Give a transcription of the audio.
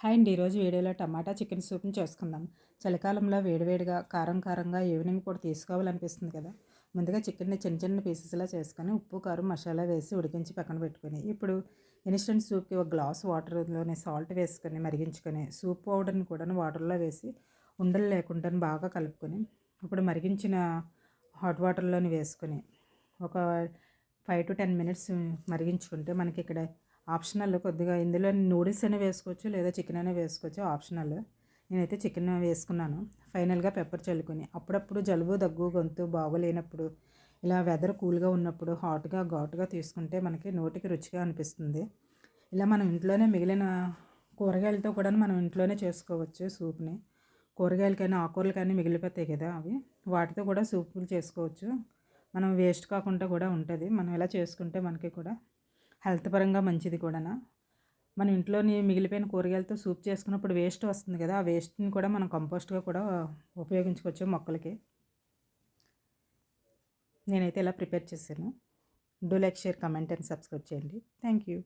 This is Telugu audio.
హాయ్ అండి. ఈరోజు వీడియోలో టమాటా చికెన్ సూప్ని చేసుకుందాం. చలికాలంలో వేడివేడిగా కారంగా ఈవినింగ్ పూట తీసుకోవాలనిపిస్తుంది కదా. ముందుగా చికెన్ని చిన్న చిన్న పీసెస్లా చేసుకొని ఉప్పు కారం మసాలా వేసి ఉడికించి పక్కన పెట్టుకొని, ఇప్పుడు ఇన్స్టెంట్ సూప్కి ఒక గ్లాస్ వాటర్లోనే సాల్ట్ వేసుకొని మరిగించుకొని, సూప్ పౌడర్ని కూడా వాటర్లో వేసి ఉండలు లేకుండా బాగా కలుపుకొని, ఇప్పుడు మరిగించిన హాట్ వాటర్లోని వేసుకొని ఒక 5 to 10 minutes మరిగించుకుంటే మనకి ఇక్కడ ఆప్షనల్ కొద్దిగా ఇందులో నూడిల్స్ అయినా వేసుకోవచ్చు, లేదా చికెన్ అయినా వేసుకోవచ్చు, ఆప్షనల్. నేనైతే చికెన్ వేసుకున్నాను. ఫైనల్గా పెప్పర్ చల్లుకొని, అప్పుడప్పుడు జలుబు దగ్గు గొంతు బాగోలేనప్పుడు, ఇలా వెదర్ కూల్గా ఉన్నప్పుడు హాట్గా ఘాటుగా తీసుకుంటే మనకి నోటికి రుచిగా అనిపిస్తుంది. ఇలా మనం ఇంట్లోనే మిగిలిన కూరగాయలతో కూడా మనం ఇంట్లోనే చేసుకోవచ్చు సూప్ని. కూరగాయలకైనా ఆకుకూరలకైనా మిగిలిపోతాయి కదా, అవి వాటితో కూడా సూపులు చేసుకోవచ్చు. మనం వేస్ట్ కాకుండా కూడా ఉంటుంది. మనం ఇలా చేసుకుంటే మనకి కూడా హెల్త్ పరంగా మంచిది కూడా. మన ఇంట్లోని మిగిలిపోయిన కూరగాయలతో సూప్ చేసుకున్నప్పుడు వేస్ట్ వస్తుంది కదా, ఆ వేస్ట్ని కూడా మనం కంపోస్ట్గా కూడా ఉపయోగించుకోవచ్చు మొక్కలకి. నేనైతే ఇలా ప్రిపేర్ చేశాను. Do like, share, comment and subscribe చేయండి. Thank you.